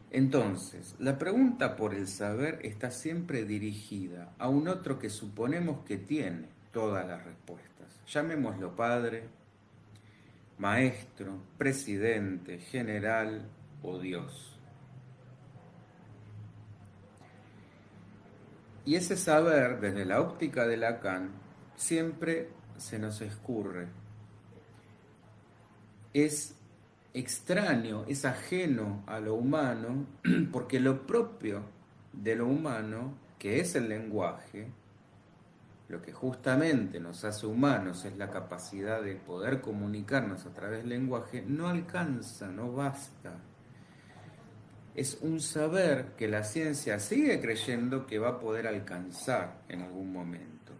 Entonces, la pregunta por el saber está siempre dirigida a un otro que suponemos que tiene todas las respuestas. Llamémoslo padre, maestro, presidente, general o Dios. Y ese saber, desde la óptica de Lacan, siempre se nos escurre. Es extraño, es ajeno a lo humano, porque lo propio de lo humano, que es el lenguaje, lo que justamente nos hace humanos es la capacidad de poder comunicarnos a través del lenguaje, no alcanza, no basta. Es un saber que la ciencia sigue creyendo que va a poder alcanzar en algún momento.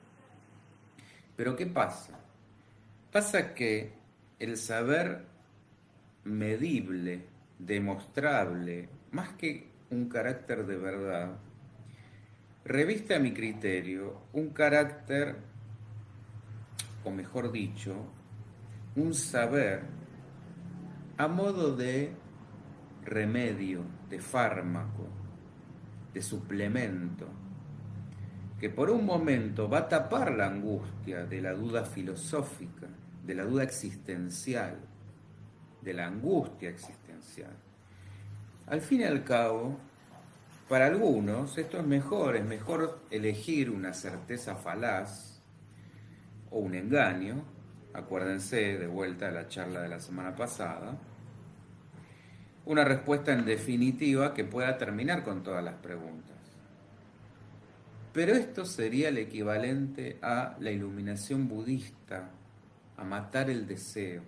Pero ¿qué pasa? Pasa que el saber medible, demostrable, más que un carácter de verdad, reviste a mi criterio un carácter, o mejor dicho, un saber a modo de remedio, de fármaco, de suplemento, que por un momento va a tapar la angustia de la duda filosófica, de la duda existencial, de la angustia existencial. Al fin y al cabo, para algunos esto es mejor elegir una certeza falaz o un engaño, acuérdense de vuelta a la charla de la semana pasada, una respuesta en definitiva que pueda terminar con todas las preguntas. Pero esto sería el equivalente a la iluminación budista, a matar el deseo.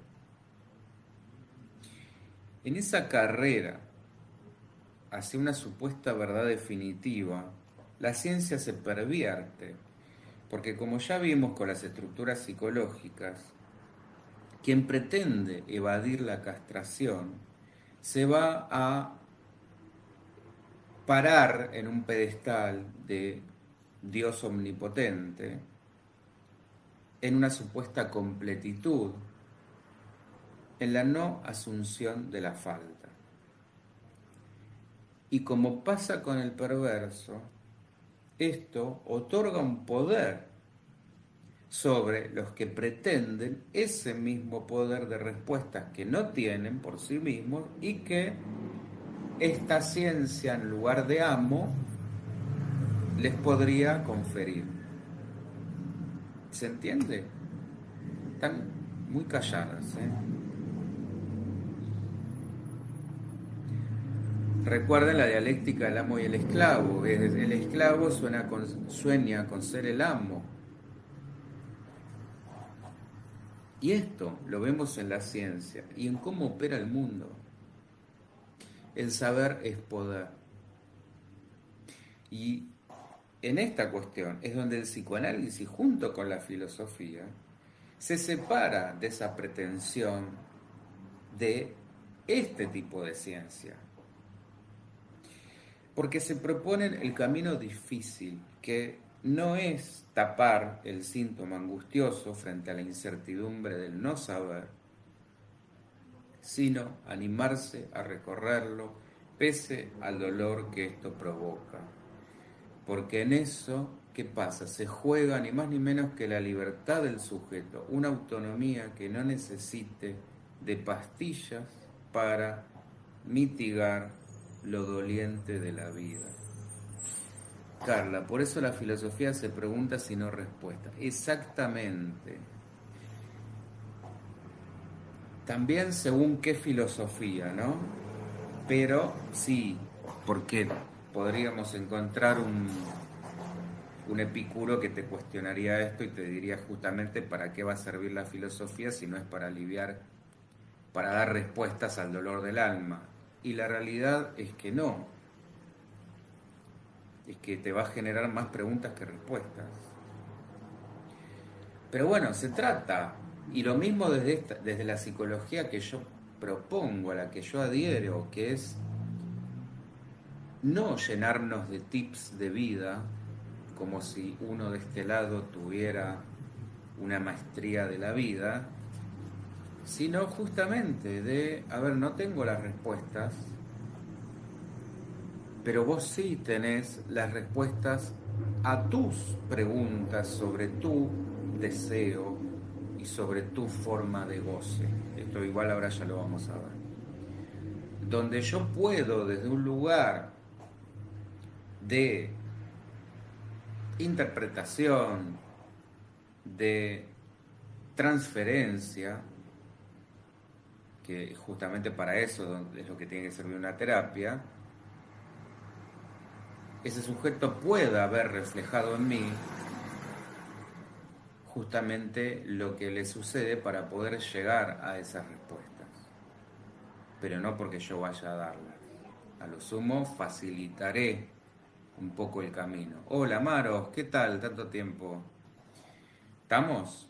En esa carrera hacia una supuesta verdad definitiva, la ciencia se pervierte, porque como ya vimos con las estructuras psicológicas, quien pretende evadir la castración se va a parar en un pedestal de Dios omnipotente, en una supuesta completitud, en la no asunción de la falta. Y como pasa con el perverso, esto otorga un poder sobre los que pretenden ese mismo poder de respuestas que no tienen por sí mismos y que esta ciencia, en lugar de amo, les podría conferir. ¿Se entiende? Están muy calladas, ¿eh? Recuerden la dialéctica del amo y el esclavo. El esclavo sueña con ser el amo. Y esto lo vemos en la ciencia y en cómo opera el mundo. El saber es poder. Y en esta cuestión es donde el psicoanálisis, junto con la filosofía, se separa de esa pretensión de este tipo de ciencia. Porque se proponen el camino difícil, que no es tapar el síntoma angustioso frente a la incertidumbre del no saber, sino animarse a recorrerlo pese al dolor que esto provoca. Porque en eso, ¿qué pasa? Se juega ni más ni menos que la libertad del sujeto, una autonomía que no necesite de pastillas para mitigar lo doliente de la vida. Carla, por eso la filosofía se pregunta si no respuesta. Exactamente. También según qué filosofía, ¿no? Pero sí, porque podríamos encontrar un epicuro que te cuestionaría esto y te diría justamente para qué va a servir la filosofía si no es para aliviar, para dar respuestas al dolor del alma. Y la realidad es que no, es que te va a generar más preguntas que respuestas. Pero bueno, se trata, y lo mismo desde la psicología que yo propongo, a la que yo adhiero, que es no llenarnos de tips de vida, como si uno de este lado tuviera una maestría de la vida, sino justamente de, a ver, no tengo las respuestas, pero vos sí tenés las respuestas a tus preguntas sobre tu deseo y sobre tu forma de goce. Esto igual ahora ya lo vamos a ver. Donde yo puedo desde un lugar de interpretación, de transferencia, que justamente para eso es lo que tiene que servir una terapia, ese sujeto pueda ver reflejado en mí justamente lo que le sucede para poder llegar a esas respuestas, pero no porque yo vaya a darlas. A lo sumo facilitaré un poco el camino. Hola Maros, ¿qué tal? Tanto tiempo. ¿Estamos?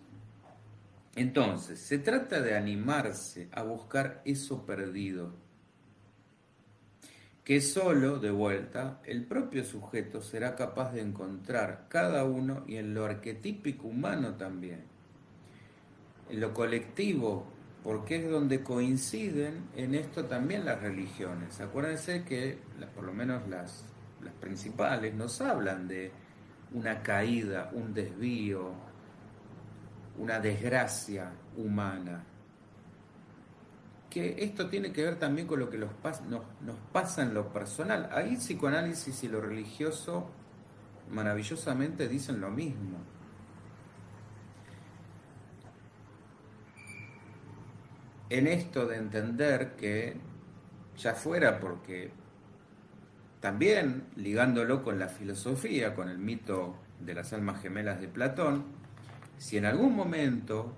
Entonces, se trata de animarse a buscar eso perdido, que solo, de vuelta, el propio sujeto será capaz de encontrar cada uno y en lo arquetípico humano también, en lo colectivo, porque es donde coinciden en esto también las religiones. Acuérdense que, por lo menos las principales, nos hablan de una caída, un desvío, una desgracia humana. Que esto tiene que ver también con lo que nos pasa en lo personal. Ahí psicoanálisis y lo religioso maravillosamente dicen lo mismo. En esto de entender que, ya fuera porque también ligándolo con la filosofía, con el mito de las almas gemelas de Platón, si en algún momento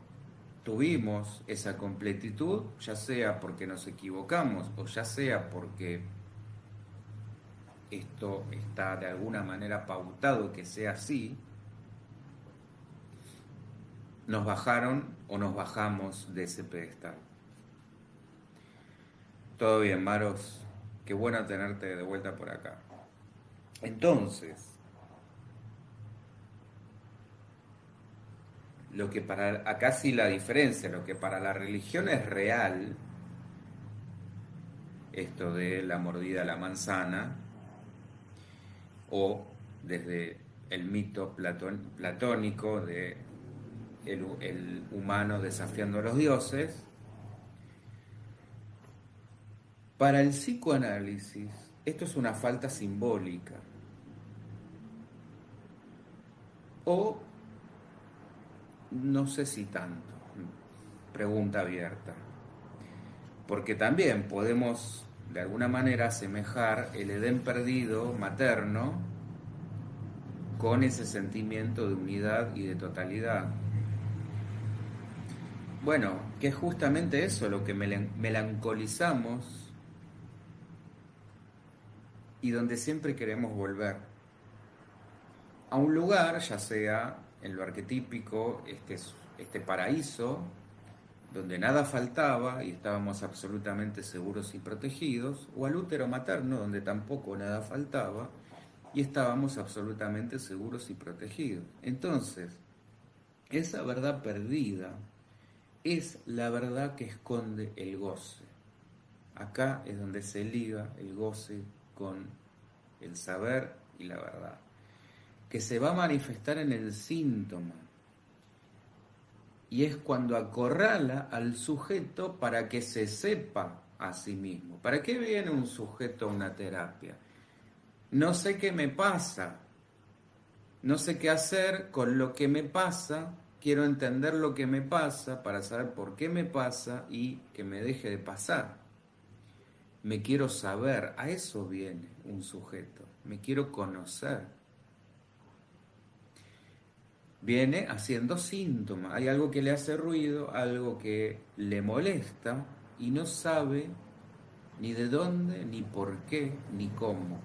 tuvimos esa completitud, ya sea porque nos equivocamos o ya sea porque esto está de alguna manera pautado que sea así, nos bajaron o nos bajamos de ese pedestal. Todo bien, Maros, qué bueno tenerte de vuelta por acá. Entonces, lo que para acá sí la diferencia, lo que para la religión es real, esto de la mordida a la manzana, o desde el mito platónico de el humano desafiando a los dioses, para el psicoanálisis esto es una falta simbólica o no sé si tanto, pregunta abierta, porque también podemos de alguna manera asemejar el Edén perdido materno con ese sentimiento de unidad y de totalidad. Bueno, que es justamente eso lo que melancolizamos y donde siempre queremos volver. A un lugar, ya sea en lo arquetípico, este paraíso, donde nada faltaba y estábamos absolutamente seguros y protegidos, o al útero materno, donde tampoco nada faltaba y estábamos absolutamente seguros y protegidos. Entonces, esa verdad perdida es la verdad que esconde el goce. Acá es donde se liga el goce con el saber y la verdad, que se va a manifestar en el síntoma. Y es cuando acorrala al sujeto para que se sepa a sí mismo. ¿Para qué viene un sujeto a una terapia? No sé qué me pasa, no sé qué hacer con lo que me pasa, quiero entender lo que me pasa para saber por qué me pasa y que me deje de pasar. Me quiero saber, a eso viene un sujeto, me quiero conocer. Viene haciendo síntomas, hay algo que le hace ruido, algo que le molesta y no sabe ni de dónde, ni por qué, ni cómo.